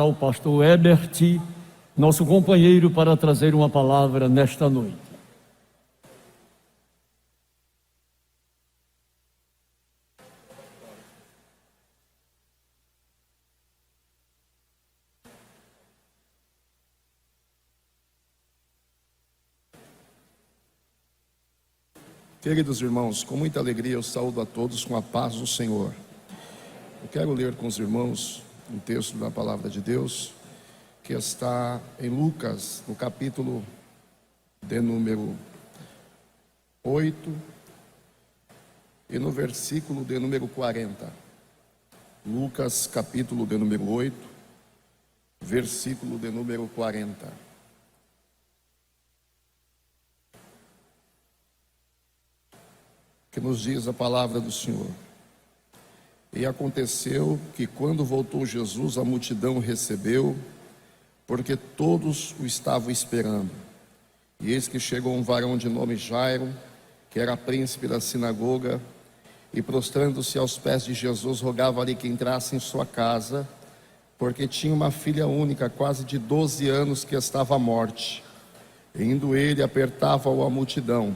ao pastor Ebert, nosso companheiro, para trazer uma palavra nesta noite. Queridos irmãos, com muita alegria eu saúdo a todos com a paz do Senhor. Eu quero ler com os irmãos um texto da palavra de Deus que está em Lucas, no capítulo de número 8 e no versículo de número 40. Lucas, capítulo de número 8, versículo de número 40. Que nos diz a palavra do Senhor. E aconteceu que quando voltou Jesus, a multidão o recebeu, porque todos o estavam esperando. E eis que chegou um varão de nome Jairo, que era príncipe da sinagoga, e prostrando-se aos pés de Jesus, rogava-lhe que entrasse em sua casa, porque tinha uma filha única, quase de 12 anos, que estava à morte. E indo ele, apertava-o a multidão.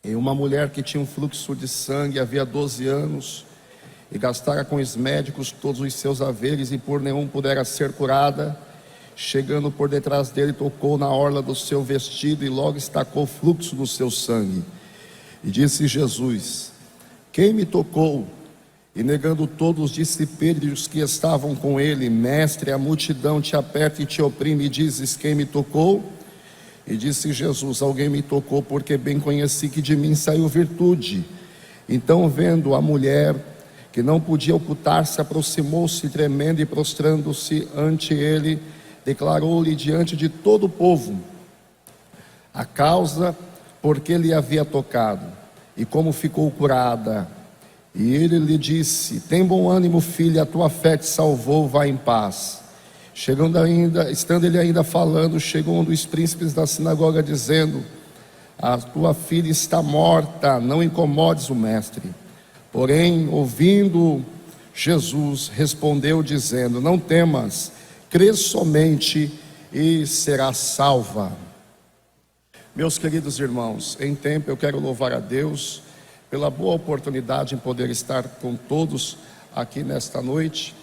E uma mulher que tinha um fluxo de sangue havia 12 anos, e gastara com os médicos todos os seus haveres, e por nenhum pudera ser curada, chegando por detrás dele, tocou na orla do seu vestido, e logo estacou o fluxo do seu sangue. E disse Jesus: quem me tocou? E negando todos, disse Pedro e os que estavam com ele: mestre, a multidão te aperta e te oprime, e dizes: quem me tocou? E disse Jesus: alguém me tocou, porque bem conheci que de mim saiu virtude. Então, vendo a mulher que não podia ocultar-se, aproximou-se tremendo, e prostrando-se ante ele, declarou-lhe diante de todo o povo a causa por que lhe havia tocado e como ficou curada. E ele lhe disse: tem bom ânimo, filha, a tua fé te salvou, vá em paz. Estando ele ainda falando, chegou um dos príncipes da sinagoga, dizendo: a tua filha está morta, não incomodes o mestre. Porém, ouvindo Jesus, respondeu dizendo: não temas, crê somente e será salva. Meus queridos irmãos, em tempo eu quero louvar a Deus pela boa oportunidade em poder estar com todos aqui nesta noite.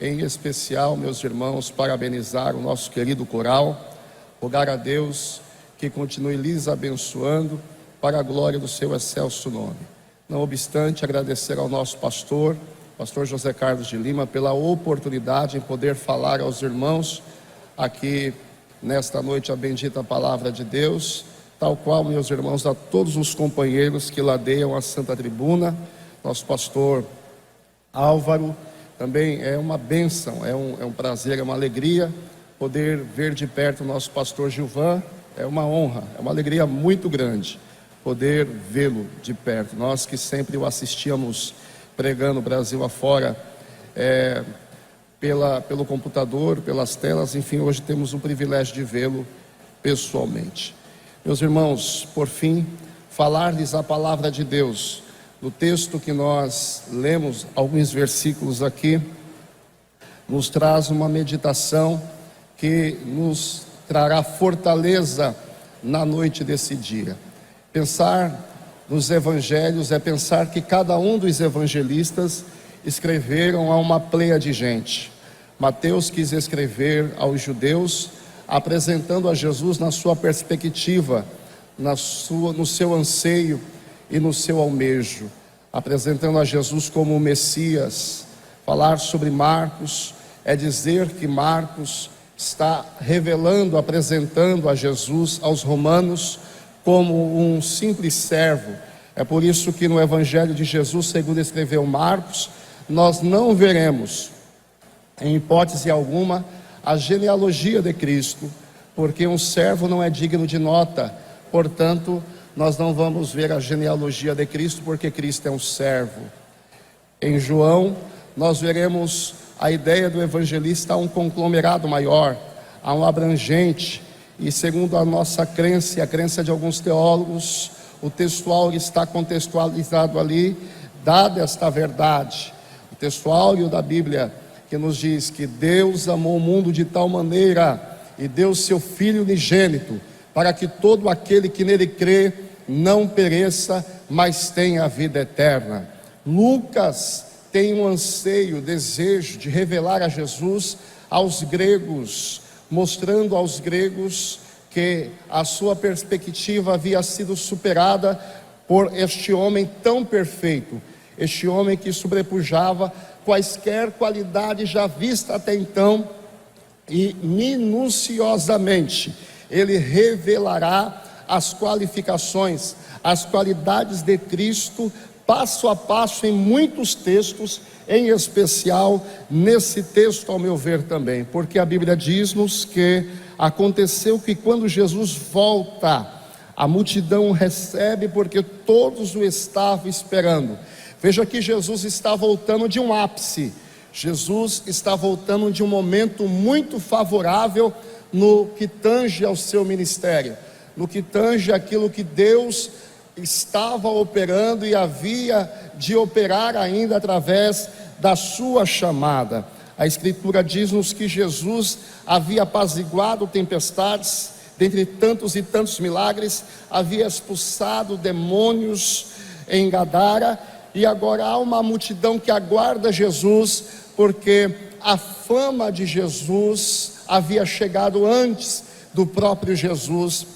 Em especial, meus irmãos, parabenizar o nosso querido coral, rogar a Deus que continue lhes abençoando para a glória do seu excelso nome. Não obstante, agradecer ao nosso pastor José Carlos de Lima, pela oportunidade em poder falar aos irmãos aqui nesta noite a bendita palavra de Deus, tal qual, meus irmãos, a todos os companheiros que ladeiam a Santa Tribuna, nosso pastor Álvaro. Também é uma bênção, é um prazer, é uma alegria poder ver de perto o nosso pastor Gilvan. É uma honra, é uma alegria muito grande poder vê-lo de perto. Nós que sempre o assistíamos pregando Brasil afora, pelo computador, pelas telas, enfim, hoje temos o privilégio de vê-lo pessoalmente. Meus irmãos, por fim, falar-lhes a palavra de Deus. No texto que nós lemos, alguns versículos aqui, nos traz uma meditação que nos trará fortaleza na noite desse dia. Pensar nos evangelhos é pensar que cada um dos evangelistas escreveram a uma pleia de gente. Mateus quis escrever aos judeus, apresentando a Jesus na sua perspectiva, no seu anseio e no seu almejo, apresentando a Jesus como o Messias. Falar sobre Marcos é dizer que Marcos está revelando, apresentando a Jesus aos romanos como um simples servo. É por isso que no Evangelho de Jesus, segundo escreveu Marcos, nós não veremos, em hipótese alguma, a genealogia de Cristo, porque um servo não é digno de nota. Portanto, nós não vamos ver a genealogia de Cristo, porque Cristo é um servo. Em João, nós veremos a ideia do evangelista a um conglomerado maior, a um abrangente, e segundo a nossa crença e a crença de alguns teólogos, o textual está contextualizado ali, dada esta verdade. O textual da Bíblia que nos diz que Deus amou o mundo de tal maneira e deu seu Filho unigênito, para que todo aquele que nele crê não pereça, mas tenha a vida eterna. Lucas tem um anseio, desejo de revelar a Jesus aos gregos, mostrando aos gregos que a sua perspectiva havia sido superada por este homem tão perfeito, este homem que sobrepujava quaisquer qualidades já vistas até então, e minuciosamente ele revelará as qualificações, as qualidades de Cristo, passo a passo em muitos textos, em especial nesse texto, ao meu ver também, porque a Bíblia diz-nos que aconteceu que quando Jesus volta, a multidão o recebe porque todos o estavam esperando. Veja que Jesus está voltando de um ápice, Jesus está voltando de um momento muito favorável no que tange ao seu ministério, no que tange aquilo que Deus estava operando e havia de operar ainda através da sua chamada. A Escritura diz-nos que Jesus havia apaziguado tempestades, dentre tantos e tantos milagres, havia expulsado demônios em Gadara, e agora há uma multidão que aguarda Jesus, porque a fama de Jesus havia chegado antes do próprio Jesus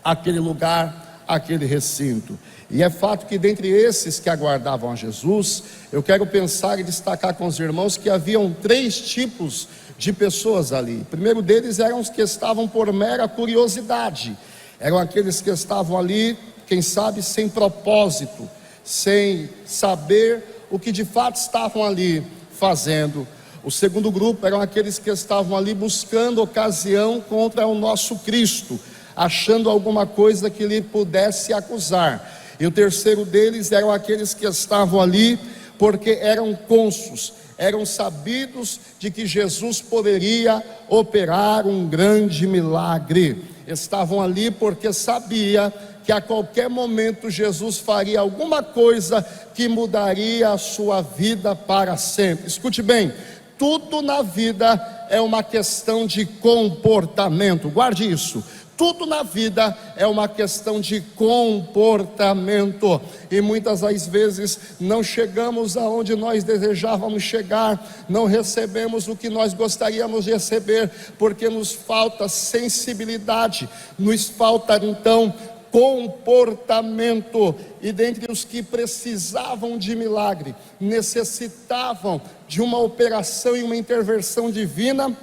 àquele lugar, àquele recinto. E é fato que dentre esses que aguardavam a Jesus, eu quero pensar e destacar com os irmãos que haviam 3 tipos de pessoas ali. O primeiro deles eram os que estavam por mera curiosidade, eram aqueles que estavam ali, quem sabe sem propósito, sem saber o que de fato estavam ali fazendo. O segundo grupo eram aqueles que estavam ali buscando ocasião contra o nosso Cristo, achando alguma coisa que lhe pudesse acusar. E o terceiro deles eram aqueles que estavam ali porque eram cônscios, eram sabidos de que Jesus poderia operar um grande milagre. Estavam ali porque sabia que a qualquer momento Jesus faria alguma coisa que mudaria a sua vida para sempre. Escute bem, tudo na vida é uma questão de comportamento, guarde isso. Tudo na vida é uma questão de comportamento, e muitas das vezes não chegamos aonde nós desejávamos chegar, não recebemos o que nós gostaríamos de receber, porque nos falta sensibilidade, nos falta então comportamento. E dentre os que precisavam de milagre, necessitavam de uma operação e uma intervenção divina,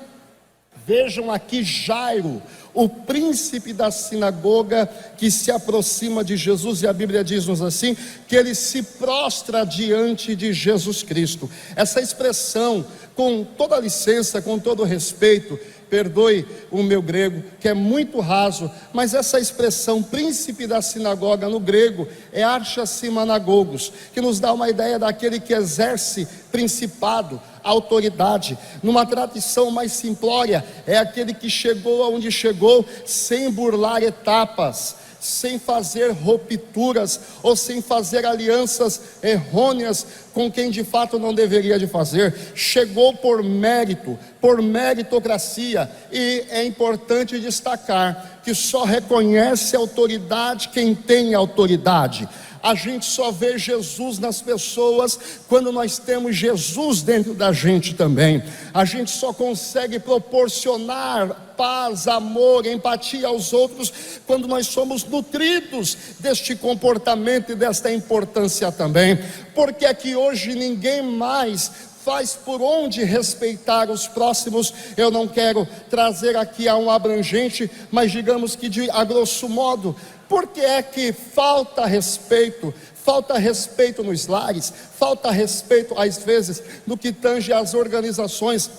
vejam aqui Jairo, o príncipe da sinagoga, que se aproxima de Jesus, e a Bíblia diz-nos assim, que ele se prostra diante de Jesus Cristo. Essa expressão, com toda licença, com todo respeito, perdoe o meu grego, que é muito raso, mas essa expressão príncipe da sinagoga no grego é archasimanagogos, que nos dá uma ideia daquele que exerce principado, autoridade. Numa tradição mais simplória, é aquele que chegou aonde chegou sem burlar etapas, sem fazer rupturas ou sem fazer alianças errôneas com quem de fato não deveria de fazer. Chegou por mérito, por meritocracia. E é importante destacar que só reconhece autoridade quem tem autoridade. A gente só vê Jesus nas pessoas quando nós temos Jesus dentro da gente também. A gente só consegue proporcionar paz, amor, empatia aos outros quando nós somos nutridos deste comportamento e desta importância também. Porque é que hoje ninguém mais faz por onde respeitar os próximos. Eu não quero trazer aqui a um abrangente, mas digamos que a grosso modo, porque é que falta respeito nos lares, falta respeito às vezes no que tange às organizações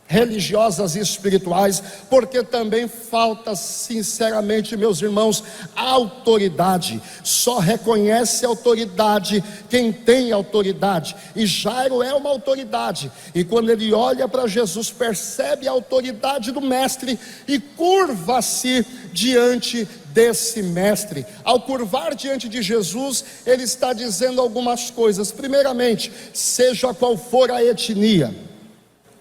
religiosas e espirituais, porque também falta, sinceramente, meus irmãos, autoridade. Só reconhece autoridade quem tem autoridade, e Jairo é uma autoridade, e quando ele olha para Jesus, percebe a autoridade do mestre e curva-se diante desse mestre. Ao curvar diante de Jesus, ele está dizendo algumas coisas. Primeiramente, seja qual for a etnia,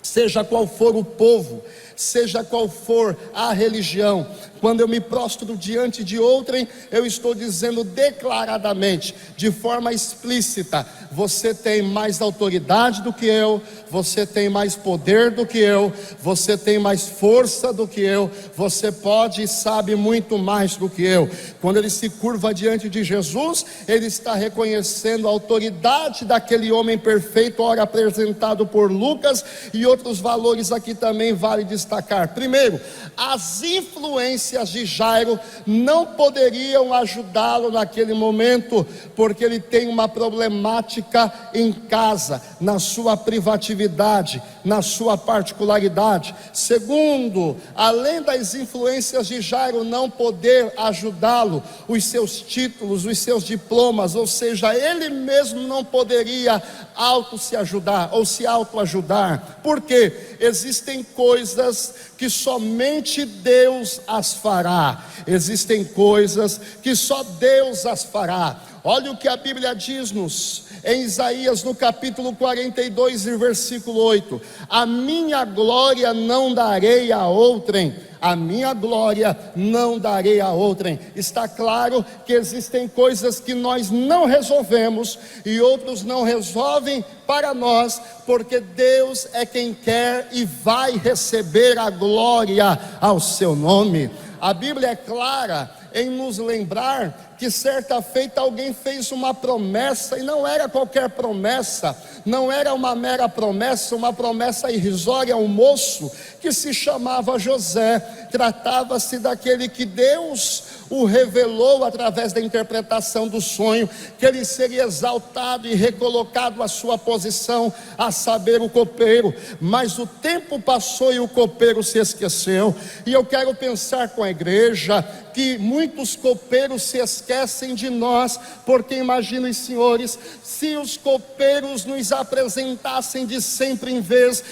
seja qual for o povo, seja qual for a religião. Quando eu me prostro diante de outrem, eu estou dizendo declaradamente, de forma explícita: você tem mais autoridade do que eu, você tem mais poder do que eu, você tem mais força do que eu, você pode e sabe muito mais do que eu. Quando ele se curva diante de Jesus, ele está reconhecendo a autoridade daquele homem perfeito, ora apresentado por Lucas, e outros valores aqui também vale destacar. Primeiro, as influências de Jairo não poderiam ajudá-lo naquele momento, porque ele tem uma problemática em casa, na sua privatividade, na sua particularidade. Segundo, além das influências de Jairo não poder ajudá-lo, os seus títulos, os seus diplomas, ou seja, ele mesmo não poderia se ajudar ou se autoajudar. Por quê? Existem coisas que somente Deus as fará. Existem coisas que só Deus as fará. Olha o que a Bíblia diz-nos em Isaías, no capítulo 42 e versículo 8: a minha glória não darei a outrem, a minha glória não darei a outrem. Está claro que existem coisas que nós não resolvemos e outros não resolvem para nós, porque Deus é quem quer e vai receber a glória ao seu nome. A Bíblia é clara em nos lembrar que certa feita alguém fez uma promessa, e não era qualquer promessa, não era uma mera promessa, uma promessa irrisória a um moço que se chamava José. Tratava-se daquele que Deus o revelou através da interpretação do sonho, que ele seria exaltado e recolocado à sua posição, a saber, o copeiro. Mas o tempo passou e o copeiro se esqueceu. E eu quero pensar com a igreja que muitos copeiros se esquecem de nós, porque imaginem, senhores, se os copeiros nos apresentassem de sempre em vez,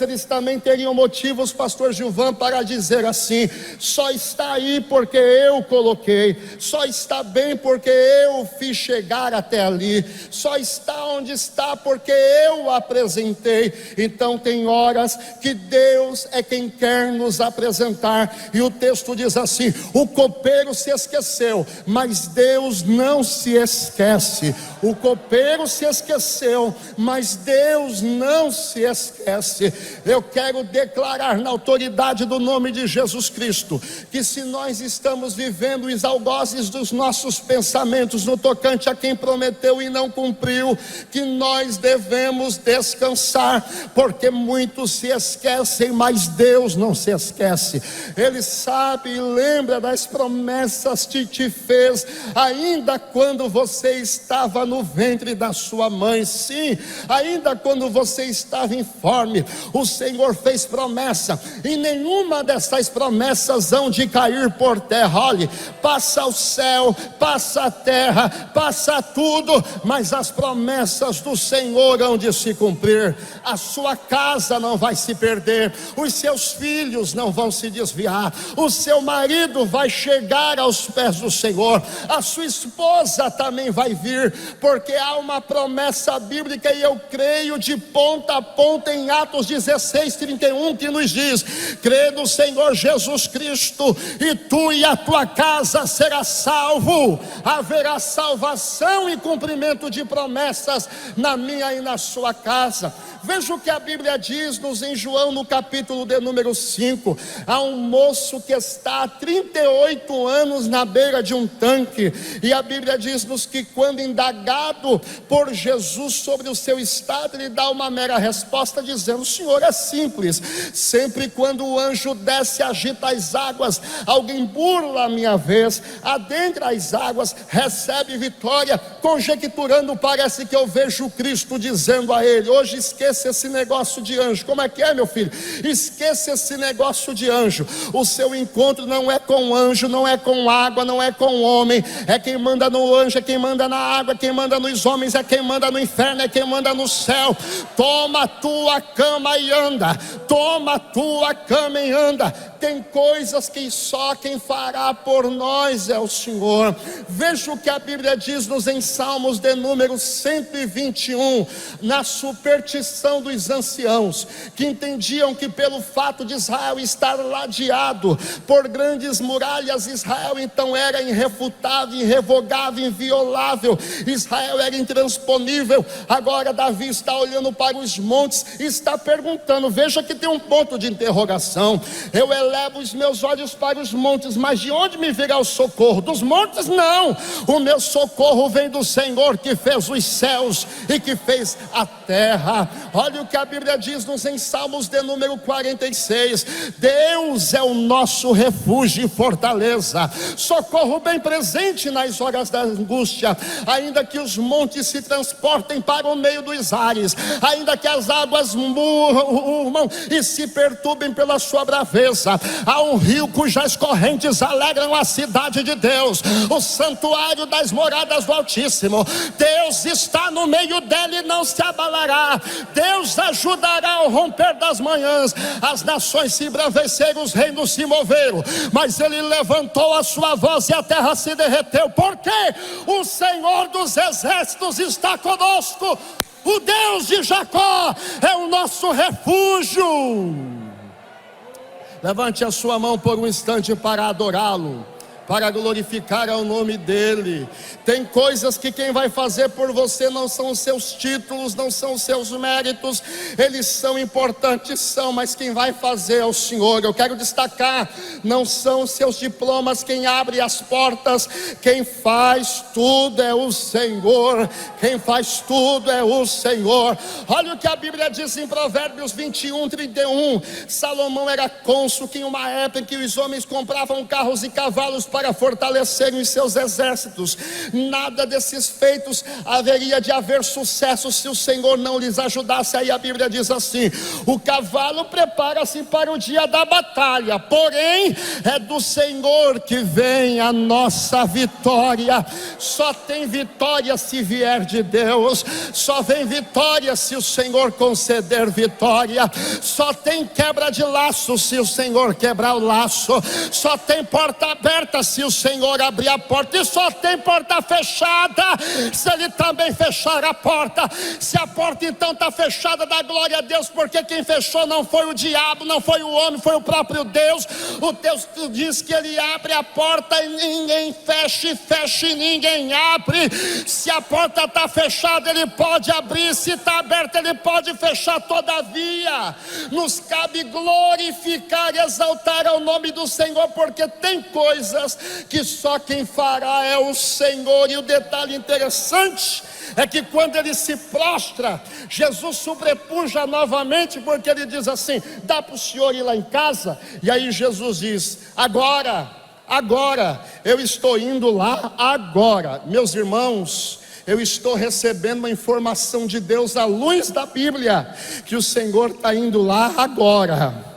eles também teriam motivos, pastor Gilvan, para dizer assim: só está aí porque eu coloquei, só está bem porque eu o fiz chegar até ali, só está onde está porque eu o apresentei. Então tem horas que Deus é quem quer nos apresentar, e o texto diz assim: o copeiro se esqueceu, mas Deus não se esquece. O copeiro se esqueceu, mas Deus não se esquece. Eu quero declarar na autoridade do nome de Jesus Cristo, que se nós estamos vivendo os algozes dos nossos pensamentos no tocante a quem prometeu e não cumpriu, que nós devemos descansar, porque muitos se esquecem, mas Deus não se esquece. Ele sabe e lembra das promessas que te fez, ainda quando você estava no ventre da sua mãe. Sim, ainda quando você estava informe, o Senhor fez promessa, e nenhuma dessas promessas hão de cair por terra. Olhe, passa o céu, passa a terra, passa tudo, mas as promessas do Senhor hão de se cumprir. A sua casa não vai se perder, os seus filhos não vão se desviar, o seu marido vai chegar aos pés do Senhor, a sua esposa também vai vir, porque há uma promessa bíblica, e eu creio de ponta a ponta em Atos 16:31, que nos diz: crê no Senhor Jesus Cristo e tu e a tua casa será salvo. Haverá salvação e cumprimento de promessas na minha e na sua casa. Veja o que a Bíblia diz-nos em João, no capítulo de número 5. Há um moço que está há 38 anos na beira de um tanque, e a Bíblia diz-nos que quando indagado por Jesus sobre o seu estado, ele dá uma mera resposta dizendo: Senhor, é simples, sempre quando o anjo desce e agita as águas, alguém burla a minha vez, adentra as águas, recebe vitória. Conjecturando, parece que eu vejo Cristo dizendo a ele: hoje esqueça esse negócio de anjo. Como é que é, meu filho? Esqueça esse negócio de anjo. O seu encontro não é com anjo, não é com água, não é com homem. É quem manda no anjo, é quem manda na água, é quem manda nos homens, é quem manda no inferno, é quem manda no céu. Toma a tua cama e anda, toma a tua cama e anda. Tem coisas que só quem fará por nós é o Senhor. Veja o que a Bíblia diz-nos em Salmos de número 121, na superstição dos anciãos, que entendiam que pelo fato de Israel estar ladeado por grandes muralhas, Israel então era irrefutável, irrevogável, inviolável. Israel era intransponível. Agora Davi está olhando para os montes e está perguntando, veja que tem um ponto de interrogação. Eu elevo os meus olhos para os montes, mas de onde me virá o socorro? Dos montes? Não, o meu socorro vem do Senhor que fez os céus e que fez a terra. Olha o que a Bíblia diz-nos em Salmos de número 46: Deus é o nosso refúgio e fortaleza, socorro bem presente nas horas da angústia. Ainda que os montes se transportem para o meio dos ares, ainda que as águas murmam e se perturbem pela sua braveza, há um rio cujas correntes alegram a cidade de Deus, o santuário das moradas do Altíssimo. Deus está no meio dela e não se abalará. Deus ajudará ao romper das manhãs. As nações se embraveceram, os reinos se moveram, mas ele levantou a sua voz e a terra se derreteu. Porque o Senhor dos exércitos está conosco. O Deus de Jacó é o nosso refúgio. Levante a sua mão por um instante para adorá-lo, para glorificar ao nome dele. Tem coisas que quem vai fazer por você não são os seus títulos, não são os seus méritos. Eles são importantes, são, mas quem vai fazer é o Senhor. Eu quero destacar, não são os seus diplomas quem abre as portas. Quem faz tudo é o Senhor. Quem faz tudo é o Senhor. Olha o que a Bíblia diz em Provérbios 21:31. Salomão era cônsul em uma época em que os homens compravam carros e cavalos para fortalecerem os seus exércitos. Nada desses feitos haveria de haver sucesso se o Senhor não lhes ajudasse. Aí a Bíblia diz assim: o cavalo prepara-se para o dia da batalha, porém é do Senhor que vem a nossa vitória. Só tem vitória se vier de Deus, só vem vitória se o Senhor conceder vitória, só tem quebra de laço se o Senhor quebrar o laço, só tem porta aberta se o Senhor abrir a porta, e só tem porta fechada se ele também fechar a porta. Se a porta então está fechada, dá glória a Deus, porque quem fechou não foi o diabo, não foi o homem, foi o próprio Deus. O texto diz que ele abre a porta e ninguém fecha, e fecha e ninguém abre. Se a porta está fechada, ele pode abrir; se está aberta, ele pode fechar. Todavia nos cabe glorificar e exaltar ao nome do Senhor, porque tem coisas que só quem fará é o Senhor. E o detalhe interessante é que quando ele se prostra, Jesus sobrepuja novamente, porque ele diz assim: dá para o senhor ir lá em casa. E aí Jesus diz: agora eu estou indo lá agora. Meus irmãos, eu estou recebendo uma informação de Deus à luz da Bíblia, que o Senhor está indo lá agora.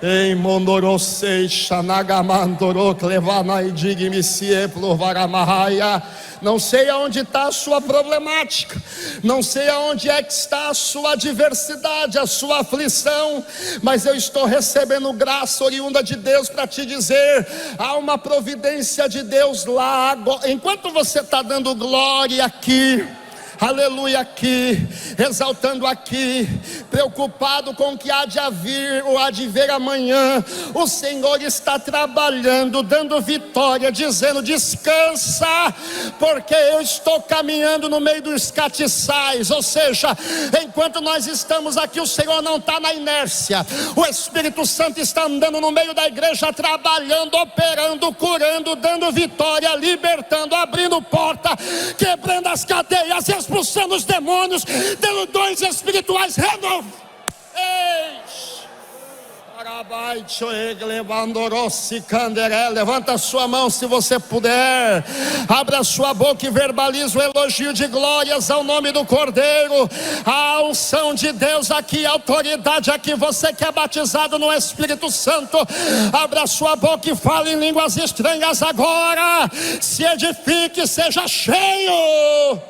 Ei, mondorosei, xanagamandoro, clevanai, digmicie, plovaramahaya. Não sei aonde está a sua problemática, não sei aonde é que está a sua adversidade, a sua aflição, mas eu estou recebendo graça oriunda de Deus para te dizer: há uma providência de Deus lá agora. Enquanto você está dando glória aqui, aleluia aqui, exaltando aqui, preocupado com o que há de vir ou há de ver amanhã, o Senhor está trabalhando, dando vitória, dizendo: descansa, porque eu estou caminhando no meio dos catiçais. Ou seja, enquanto nós estamos aqui, o Senhor não está na inércia. O Espírito Santo está andando no meio da igreja, trabalhando, operando, curando, dando vitória, libertando, abrindo porta, quebrando as cadeias, expulsando os demônios, dando dons espirituais. Levanta a sua mão se você puder. Abra a sua boca e verbaliza o elogio de glórias ao nome do Cordeiro. A unção de Deus aqui, a autoridade aqui. Você que é batizado no Espírito Santo, abra a sua boca e fale em línguas estranhas agora. Se edifique, seja cheio.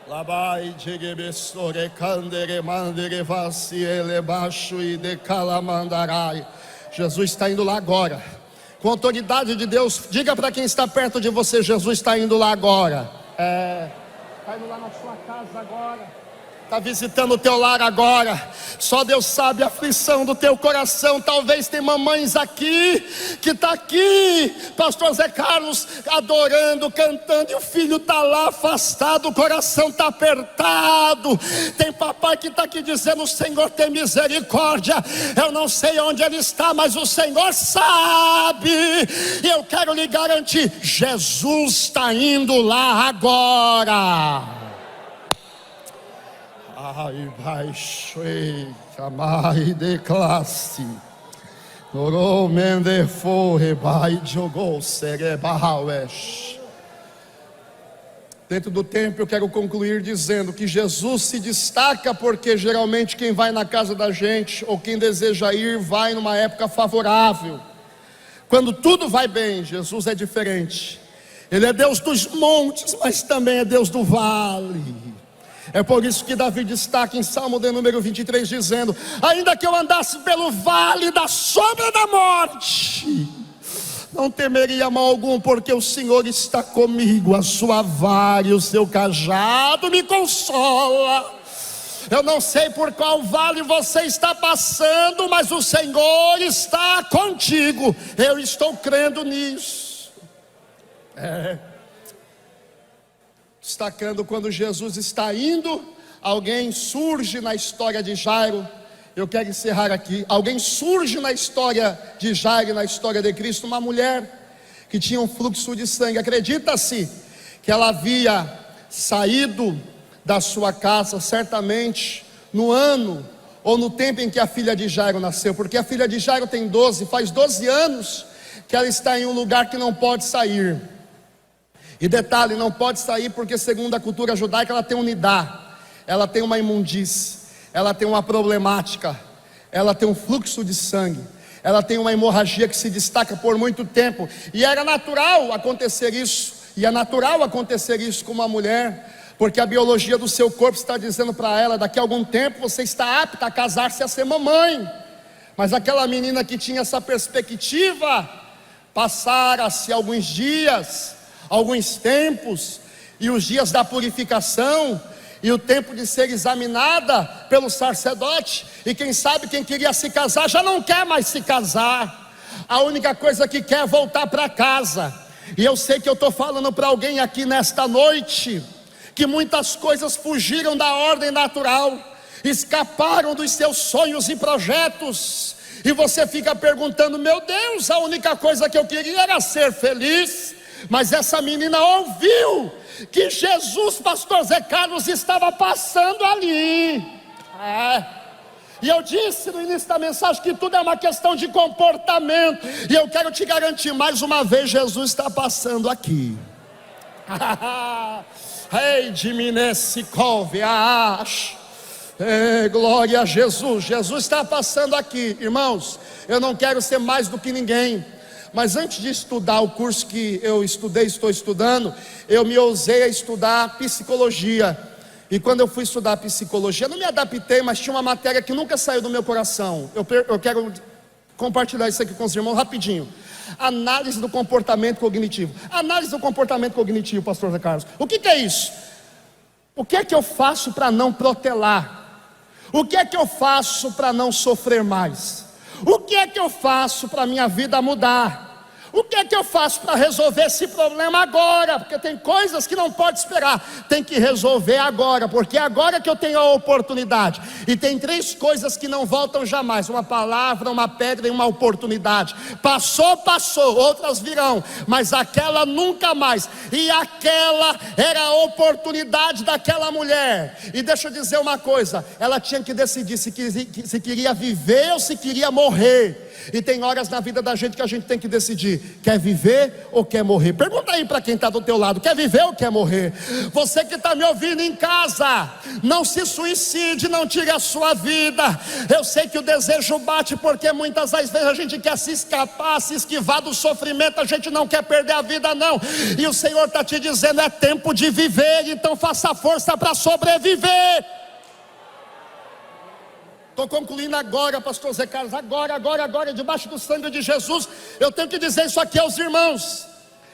Labai digebessore candere mandere vasi ele baixo e de calamandarai. Jesus está indo lá agora. Com a autoridade de Deus, diga para quem está perto de você: Jesus está indo lá agora. Está indo lá na sua casa agora. Está visitando o teu lar agora. Só Deus sabe a aflição do teu coração. Talvez tem mamães aqui, que está aqui, pastor Zé Carlos, adorando, cantando, e o filho está lá afastado, o coração está apertado. Tem papai que está aqui dizendo: o Senhor tem misericórdia. Eu não sei onde ele está, mas o Senhor sabe. E eu quero lhe garantir: Jesus está indo lá agora. Ai, baixo, chamai de classe. Noro mende forre, bai jogou serebauesh. Dentro do tempo eu quero concluir dizendo que Jesus se destaca porque geralmente quem vai na casa da gente, ou quem deseja ir, vai numa época favorável. Quando tudo vai bem, Jesus é diferente. Ele é Deus dos montes, mas também é Deus do vale. É por isso que Davi destaca em Salmo de número 23, dizendo: ainda que eu andasse pelo vale da sombra da morte, não temeria mal algum, porque o Senhor está comigo. A sua vara e o seu cajado me consola. Eu não sei por qual vale você está passando, mas o Senhor está contigo. Eu estou crendo nisso. Destacando quando Jesus está indo, alguém surge na história de Jairo. Eu quero encerrar aqui. Alguém surge na história de Jairo, na história de Cristo, uma mulher que tinha um fluxo de sangue. Acredita-se que ela havia saído da sua casa, certamente no ano ou no tempo em que a filha de Jairo nasceu, porque a filha de Jairo tem faz 12 anos que ela está em um lugar que não pode sair. E detalhe, não pode sair porque segundo a cultura judaica ela tem um nidá, ela tem uma imundície, ela tem uma problemática, ela tem um fluxo de sangue, ela tem uma hemorragia que se destaca por muito tempo. E era natural acontecer isso, e é natural acontecer isso com uma mulher, porque a biologia do seu corpo está dizendo para ela: daqui a algum tempo você está apta a casar-se, a ser mamãe. Mas aquela menina que tinha essa perspectiva, passaram-se alguns dias, alguns tempos, e os dias da purificação, e o tempo de ser examinada pelo sacerdote, e quem sabe quem queria se casar já não quer mais se casar, a única coisa que quer é voltar para casa. E eu sei que eu estou falando para alguém aqui nesta noite, que muitas coisas fugiram da ordem natural, escaparam dos seus sonhos e projetos, e você fica perguntando: meu Deus, a única coisa que eu queria era ser feliz. Mas essa menina ouviu que Jesus, pastor Zé Carlos, estava passando ali. E eu disse no início da mensagem que tudo é uma questão de comportamento. E eu quero te garantir mais uma vez: Jesus está passando aqui. Ei, de Minesse Cove, glória a Jesus. Jesus está passando aqui, irmãos. Eu não quero ser mais do que ninguém, mas antes de estudar o curso que eu estudei, estou estudando, eu me ousei a estudar psicologia. E quando eu fui estudar psicologia, não me adaptei, mas tinha uma matéria que nunca saiu do meu coração. Eu quero compartilhar isso aqui com os irmãos rapidinho. Análise do comportamento cognitivo. Análise do comportamento cognitivo, pastor Zé Carlos. O que é isso? O que é que eu faço para não protelar? O que é que eu faço para não sofrer mais? O que é que eu faço para a minha vida mudar? O que é que eu faço para resolver esse problema agora? Porque tem coisas que não pode esperar, tem que resolver agora, porque é agora que eu tenho a oportunidade. E tem 3 coisas que não voltam jamais: uma palavra, uma pedra e uma oportunidade. Passou, passou, outras virão, mas aquela nunca mais. E aquela era a oportunidade daquela mulher. E deixa eu dizer uma coisa, ela tinha que decidir se queria viver ou se queria morrer. E tem horas na vida da gente que a gente tem que decidir: quer viver ou quer morrer? Pergunta aí para quem está do teu lado: quer viver ou quer morrer? Você que está me ouvindo em casa, não se suicide, não tire a sua vida. Eu sei que o desejo bate, porque muitas vezes a gente quer se escapar, se esquivar do sofrimento, a gente não quer perder a vida não. E o Senhor está te dizendo: é tempo de viver, então faça força para sobreviver. Estou concluindo agora, pastor Zé Carlos, agora, debaixo do sangue de Jesus, eu tenho que dizer isso aqui aos irmãos.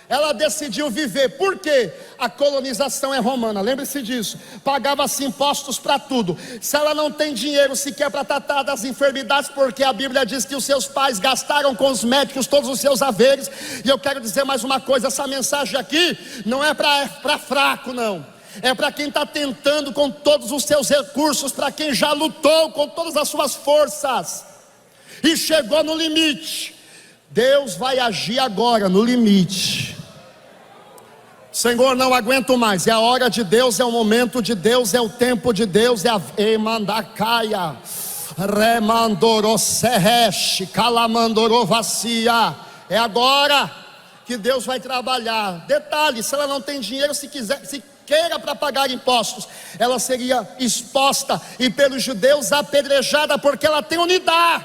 Ela decidiu viver, por quê? A colonização é romana, lembre-se disso, pagava-se impostos para tudo. Se ela não tem dinheiro sequer para tratar das enfermidades, porque a Bíblia diz que os seus pais gastaram com os médicos todos os seus haveres. E eu quero dizer mais uma coisa: essa mensagem aqui não é para fraco não. É para quem está tentando com todos os seus recursos, para quem já lutou com todas as suas forças e chegou no limite. Deus vai agir agora no limite. Senhor, não aguento mais. É a hora de Deus, é o momento de Deus, é o tempo de Deus. É a Emandacaia Remandoro Serreche Calamandoro Vacia. É agora que Deus vai trabalhar. Detalhe: se ela não tem dinheiro, se queira para pagar impostos, ela seria exposta e pelos judeus apedrejada, porque ela tem unidade.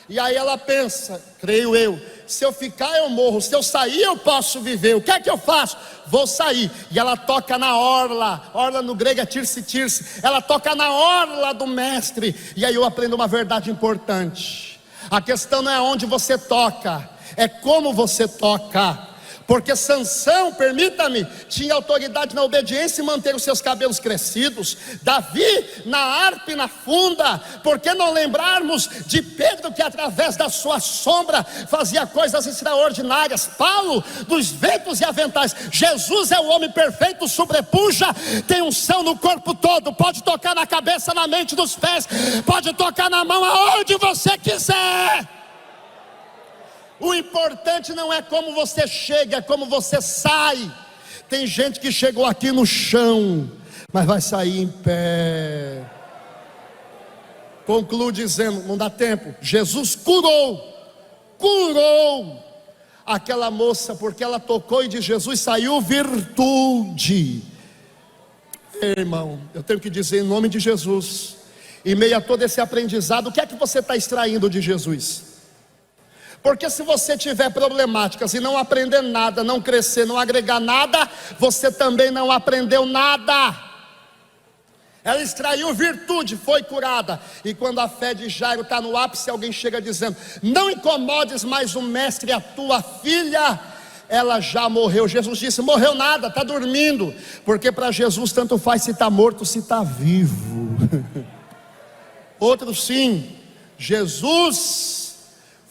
E aí ela pensa, creio eu: se eu ficar eu morro, se eu sair eu posso viver, o que é que eu faço? Vou sair. E ela toca na orla no grego é tirse, ela toca na orla do mestre. E aí eu aprendo uma verdade importante: a questão não é onde você toca, é como você toca. Porque Sansão, permita-me, tinha autoridade na obediência e manter os seus cabelos crescidos. Davi na harpa e na funda. Por que não lembrarmos de Pedro, que através da sua sombra fazia coisas extraordinárias? Paulo, dos ventos e aventais. Jesus é o homem perfeito, sobrepuja, tem unção no corpo todo. Pode tocar na cabeça, na mente, nos pés, pode tocar na mão, aonde você quiser. O importante não é como você chega, é como você sai. Tem gente que chegou aqui no chão, mas vai sair em pé. Concluo dizendo, não dá tempo, Jesus curou aquela moça, porque ela tocou e de Jesus saiu virtude. Irmão, eu tenho que dizer em nome de Jesus, em meio a todo esse aprendizado, o que é que você está extraindo de Jesus? Porque se você tiver problemáticas e não aprender nada, não crescer, não agregar nada, você também não aprendeu nada. Ela extraiu virtude, foi curada. E quando a fé de Jairo está no ápice, alguém chega dizendo: não incomodes mais o mestre, a tua filha, ela já morreu. Jesus disse: morreu nada, está dormindo. Porque para Jesus tanto faz se está morto, se está vivo. Outro sim, Jesus...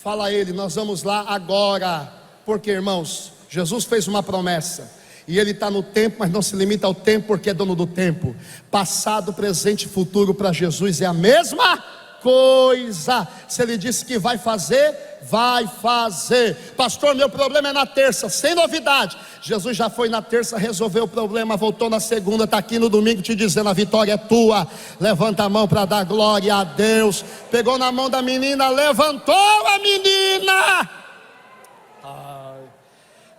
Fala a ele: nós vamos lá agora. Porque, irmãos, Jesus fez uma promessa, e Ele está no tempo, mas não se limita ao tempo, porque é dono do tempo. Passado, presente e futuro para Jesus é a mesma coisa. Se Ele disse que vai fazer, vai fazer. Pastor, meu problema é na terça, sem novidade. Jesus já foi na terça, resolveu o problema, voltou na segunda, está aqui no domingo te dizendo: a vitória é tua. Levanta a mão para dar glória a Deus. Pegou na mão da menina, levantou a menina.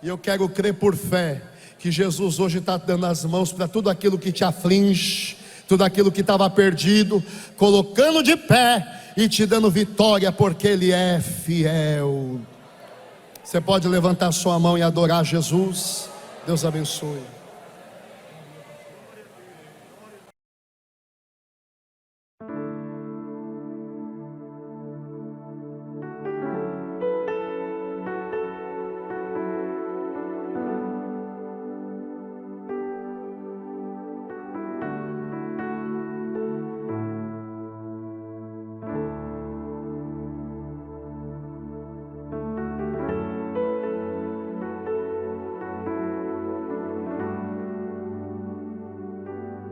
E eu quero crer por fé que Jesus hoje está dando as mãos para tudo aquilo que te aflige, tudo aquilo que estava perdido, colocando de pé e te dando vitória, porque Ele é fiel. Você pode levantar sua mão e adorar Jesus? Deus abençoe.